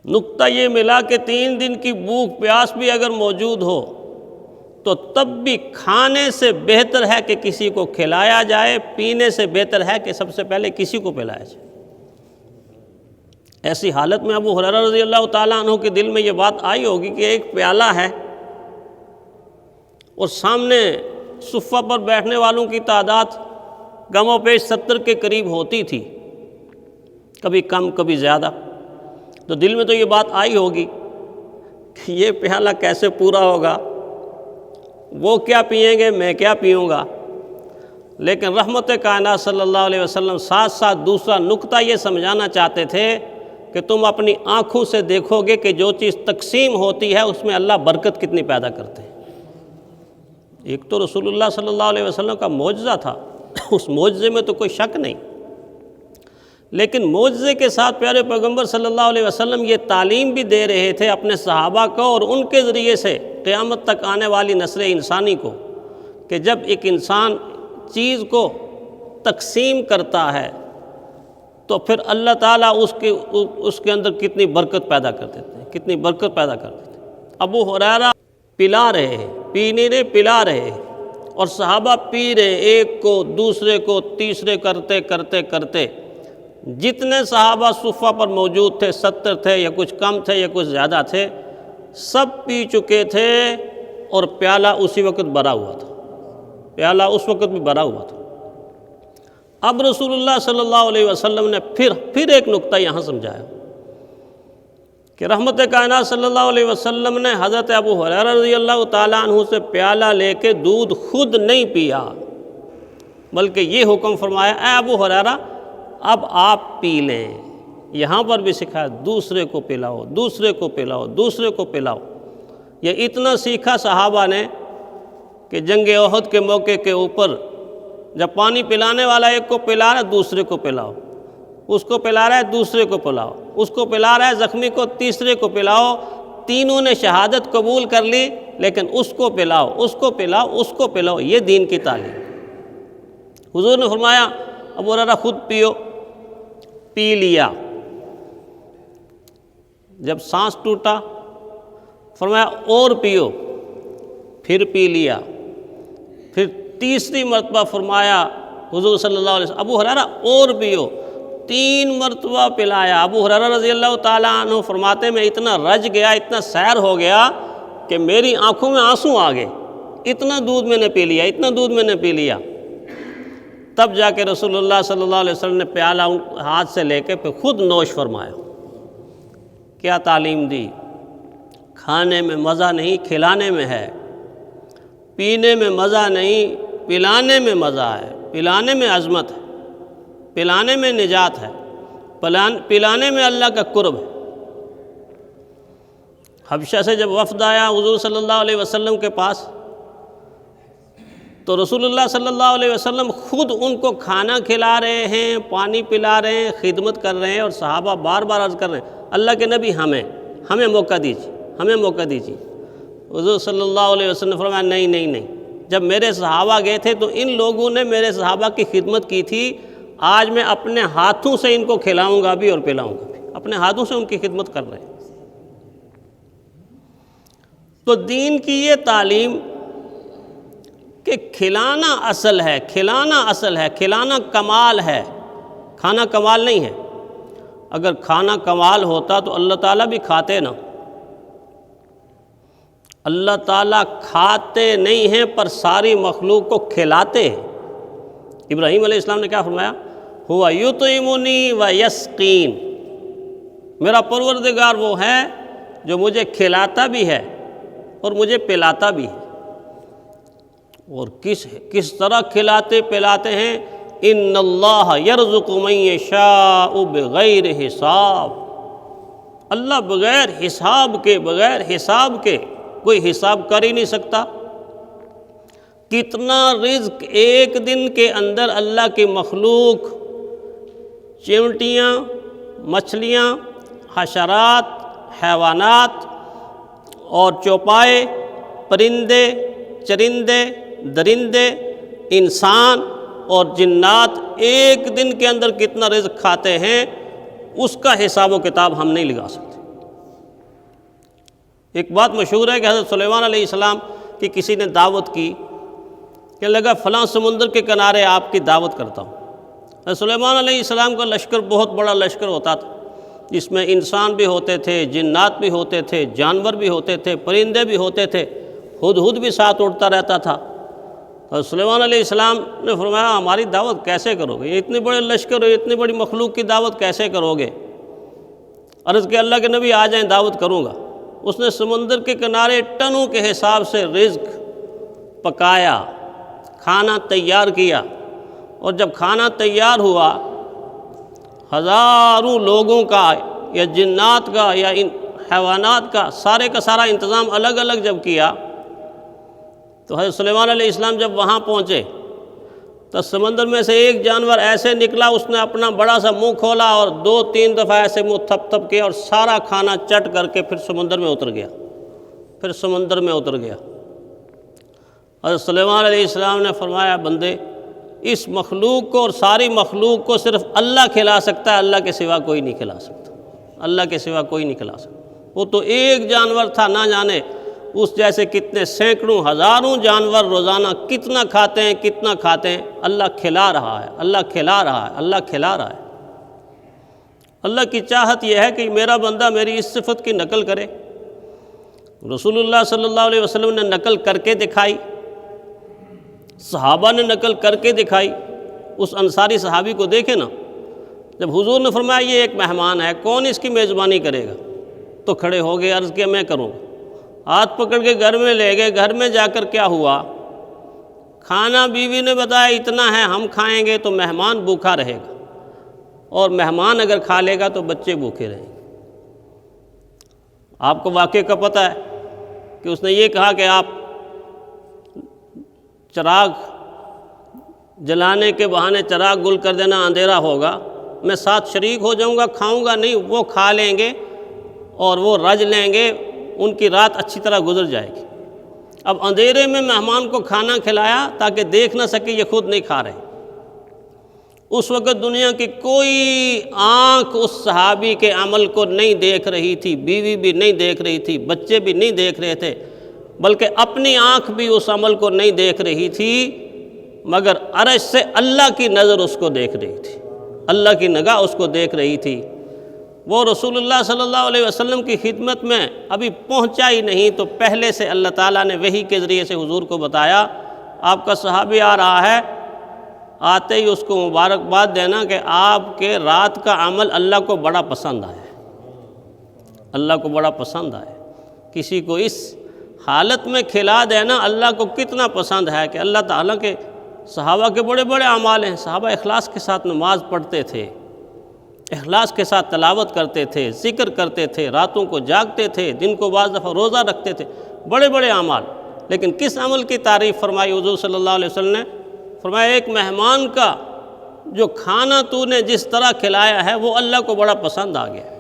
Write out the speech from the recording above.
نقطہ یہ ملا کہ 3 دن کی بھوک پیاس بھی اگر موجود ہو تو تب بھی کھانے سے بہتر ہے کہ کسی کو کھلایا جائے، پینے سے بہتر ہے کہ سب سے پہلے کسی کو پلایا جائے۔ ایسی حالت میں ابو ہریرہ رضی اللہ تعالیٰ عنہ کے دل میں یہ بات آئی ہوگی کہ ایک پیالہ ہے اور سامنے صفہ پر بیٹھنے والوں کی تعداد کم و بیش 70 کے قریب ہوتی تھی، کبھی کم کبھی زیادہ، تو دل میں تو یہ بات آئی ہوگی کہ یہ پیالہ کیسے پورا ہوگا، وہ کیا پئیں گے، میں کیا پیوں گا۔ لیکن رحمت کائنات صلی اللہ علیہ وسلم ساتھ ساتھ دوسرا نقطہ یہ سمجھانا چاہتے تھے کہ تم اپنی آنکھوں سے دیکھو گے کہ جو چیز تقسیم ہوتی ہے اس میں اللہ برکت کتنی پیدا کرتے ہیں۔ ایک تو رسول اللہ صلی اللہ علیہ وسلم کا معجزہ تھا، اس معجزے میں تو کوئی شک نہیں، لیکن معجزے کے ساتھ پیارے پیغمبر صلی اللہ علیہ وسلم یہ تعلیم بھی دے رہے تھے اپنے صحابہ کو اور ان کے ذریعے سے قیامت تک آنے والی نسل انسانی کو، کہ جب ایک انسان چیز کو تقسیم کرتا ہے تو پھر اللہ تعالیٰ اس کے اندر کتنی برکت پیدا کر دیتے ہیں، کتنی برکت پیدا کر دیتے ہیں۔ ابو ہریرہ پلا رہے ہیں، پینے رہے پلا رہے ہیں، اور صحابہ پی رہے، ایک کو دوسرے کو تیسرے کرتے کرتے کرتے جتنے صحابہ صفہ پر موجود تھے، 70 تھے یا کچھ کم تھے یا کچھ زیادہ تھے، سب پی چکے تھے اور پیالہ اسی وقت بھرا ہوا تھا، پیالہ اس وقت بھی بھرا ہوا تھا۔ اب رسول اللہ صلی اللہ علیہ وسلم نے پھر ایک نقطہ یہاں سمجھایا کہ رحمت کائنات صلی اللہ علیہ وسلم نے حضرت ابو ہریرہ رضی اللہ تعالیٰ عنہ سے پیالہ لے کے دودھ خود نہیں پیا، بلکہ یہ حکم فرمایا، اے ابو ہریرہ اب آپ پی لیں۔ یہاں پر بھی سکھایا دوسرے کو پلاؤ، دوسرے کو پلاؤ، دوسرے کو پلاؤ۔ یہ اتنا سیکھا صحابہ نے کہ جنگ احد کے موقع کے اوپر جب پانی پلانے والا ایک کو پلا رہا ہے دوسرے کو پلاؤ، اس کو پلا رہا ہے دوسرے کو پلاؤ، اس کو پلا رہا ہے زخمی کو تیسرے کو پلاؤ۔ تینوں نے شہادت قبول کر لی، لیکن اس کو پلاؤ، اس کو پلاؤ، اس کو پلاؤ، یہ دین کی تعلیم۔ حضور نے فرمایا ابو ہریرہ خود پیو، پی لیا۔ جب سانس ٹوٹا فرمایا اور پیو، پھر پی لیا۔ پھر تیسری مرتبہ فرمایا حضور صلی اللہ علیہ وسلم ابو ہریرہ اور پیو، 3 مرتبہ پلایا۔ ابو ہریرہ رضی اللہ تعالیٰ عنہ فرماتے میں اتنا رج گیا، اتنا سیر ہو گیا کہ میری آنکھوں میں آنسو آ گئے، اتنا دودھ میں نے پی لیا، اتنا دودھ میں نے پی لیا۔ تب جا کے رسول اللہ صلی اللہ علیہ وسلم نے پیالہ ہاتھ سے لے کے پھر خود نوش فرمایا۔ کیا تعلیم دی! کھانے میں مزہ نہیں، کھلانے میں ہے، پینے میں مزہ نہیں، پلانے میں مزہ ہے، پلانے میں عظمت ہے، پلانے میں نجات ہے، پلانے میں اللہ کا قرب ہے۔ حبشہ سے جب وفد آیا حضور صلی اللہ علیہ وسلم کے پاس تو رسول اللہ صلی اللہ علیہ وسلم خود ان کو کھانا کھلا رہے ہیں، پانی پلا رہے ہیں، خدمت کر رہے ہیں، اور صحابہ بار بار عرض کر رہے ہیں اللہ کے نبی ہمیں موقع دیجیے، ہمیں موقع دیجیے۔ حضور صلی اللہ علیہ وسلم نے فرمایا نہیں، جب میرے صحابہ گئے تھے تو ان لوگوں نے میرے صحابہ کی خدمت کی تھی، آج میں اپنے ہاتھوں سے ان کو کھلاؤں گا بھی اور پلاؤں گا بھی، اپنے ہاتھوں سے ان کی خدمت کر رہے ہیں۔ تو دین کی یہ تعلیم کہ کھلانا اصل ہے، کھلانا اصل ہے، کھلانا کمال ہے، کھانا کمال نہیں ہے۔ اگر کھانا کمال ہوتا تو اللہ تعالیٰ بھی کھاتے نا۔ اللہ تعالیٰ کھاتے نہیں ہیں پر ساری مخلوق کو کھلاتے ہیں۔ ابراہیم علیہ السلام نے کیا فرمایا؟ ہوا یطعمنی و یسقین، میرا پروردگار وہ ہے جو مجھے کھلاتا بھی ہے اور مجھے پلاتا بھی ہے۔ اور کس طرح کھلاتے پلاتے ہیں؟ ان اللہ یرزق من یشاء بغیر حساب، اللہ بغیر حساب کے کوئی حساب کر ہی نہیں سکتا۔ کتنا رزق ایک دن کے اندر اللہ کی مخلوق، چیونٹیاں، مچھلیاں، حشرات، حیوانات اور چوپائے، پرندے، چرندے، درندے، انسان اور جنات ایک دن کے اندر کتنا رزق کھاتے ہیں، اس کا حساب و کتاب ہم نہیں لگا سکتے۔ ایک بات مشہور ہے کہ حضرت سلیمان علیہ السلام کی کسی نے دعوت کی کہ لگا فلاں سمندر کے کنارے آپ کی دعوت کرتا ہوں۔ حضرت سلیمان علیہ السلام کا لشکر بہت بڑا لشکر ہوتا تھا، جس میں انسان بھی ہوتے تھے، جنات بھی ہوتے تھے، جانور بھی ہوتے تھے، پرندے بھی ہوتے تھے، ہدہد بھی ساتھ اڑتا رہتا تھا۔ حضرت سلیمان علیہ السلام نے فرمایا ہماری دعوت کیسے کرو گے؟ یہ اتنے بڑے لشکر اور اتنی بڑی مخلوق کی دعوت کیسے کرو گے؟ عرض کہ اللہ کے نبی آ جائیں، دعوت کروں گا۔ اس نے سمندر کے کنارے ٹنوں کے حساب سے رزق پکایا، کھانا تیار کیا، اور جب کھانا تیار ہوا، ہزاروں لوگوں کا یا جنات کا یا ان حیوانات کا سارا انتظام الگ الگ جب کیا، تو حضرت سلیمان علیہ السلام جب وہاں پہنچے تو سمندر میں سے ایک جانور ایسے نکلا، اس نے اپنا بڑا سا منہ کھولا اور 2-3 دفعہ ایسے منہ تھپ تھپ کیا اور سارا کھانا چٹ کر کے پھر سمندر میں اتر گیا۔ حضرت سلیمان علیہ السلام نے فرمایا بندے، اس مخلوق کو اور ساری مخلوق کو صرف اللہ کھلا سکتا ہے، اللہ کے سوا کوئی نہیں کھلا سکتا، اللہ کے سوا کوئی نہیں کھلا سکتا۔ وہ تو ایک جانور تھا، نہ جانے اس جیسے کتنے سینکڑوں ہزاروں جانور روزانہ کتنا کھاتے ہیں، اللہ کھلا رہا ہے، اللہ کھلا رہا ہے، اللہ کھلا رہا ہے۔ اللہ کی چاہت یہ ہے کہ میرا بندہ میری اس صفت کی نقل کرے۔ رسول اللہ صلی اللہ علیہ وسلم نے نقل کر کے دکھائی، صحابہ نے نقل کر کے دکھائی۔ اس انصاری صحابی کو دیکھے نا، جب حضور نے فرمایا یہ ایک مہمان ہے، کون اس کی میزبانی کرے گا؟ تو کھڑے ہو گئے، عرض کیا میں کروں گا۔ ہاتھ پکڑ کے گھر میں لے گئے۔ گھر میں جا کر کیا ہوا؟ کھانا بیوی نے بتایا اتنا ہے، ہم کھائیں گے تو مہمان بھوکا رہے گا، اور مہمان اگر کھا لے گا تو بچے بھوکے رہیں گے۔ آپ کو واقعے کا پتہ ہے کہ اس نے یہ کہا کہ آپ چراغ جلانے کے بہانے چراغ گل کر دینا، اندھیرا ہوگا، میں ساتھ شریک ہو جاؤں گا، کھاؤں گا نہیں، وہ کھا لیں گے اور وہ رج لیں گے، ان کی رات اچھی طرح گزر جائے گی۔ اب اندھیرے میں مہمان کو کھانا کھلایا تاکہ دیکھ نہ سکے یہ خود نہیں کھا رہے۔ اس وقت دنیا کی کوئی آنکھ اس صحابی کے عمل کو نہیں دیکھ رہی تھی، بیوی بھی نہیں دیکھ رہی تھی، بچے بھی نہیں دیکھ رہے تھے، بلکہ اپنی آنکھ بھی اس عمل کو نہیں دیکھ رہی تھی، مگر عرش سے اللہ کی نظر اس کو دیکھ رہی تھی، اللہ کی نگاہ اس کو دیکھ رہی تھی۔ وہ رسول اللہ صلی اللہ علیہ وسلم کی خدمت میں ابھی پہنچا ہی نہیں تو پہلے سے اللہ تعالیٰ نے وحی کے ذریعے سے حضور کو بتایا آپ کا صحابی آ رہا ہے، آتے ہی اس کو مبارکباد دینا کہ آپ کے رات کا عمل اللہ کو بڑا پسند آیا، اللہ کو بڑا پسند آیا۔ کسی کو اس حالت میں کھلا دینا اللہ کو کتنا پسند ہے کہ اللہ تعالیٰ کے صحابہ کے بڑے بڑے اعمال ہیں۔ صحابہ اخلاص کے ساتھ نماز پڑھتے تھے، اخلاص کے ساتھ تلاوت کرتے تھے، ذکر کرتے تھے، راتوں کو جاگتے تھے، دن کو بعض دفعہ روزہ رکھتے تھے، بڑے بڑے اعمال۔ لیکن کس عمل کی تعریف فرمائی حضور صلی اللہ علیہ وسلم نے؟ فرمایا ایک مہمان کا جو کھانا تو نے جس طرح کھلایا ہے وہ اللہ کو بڑا پسند آ گیا۔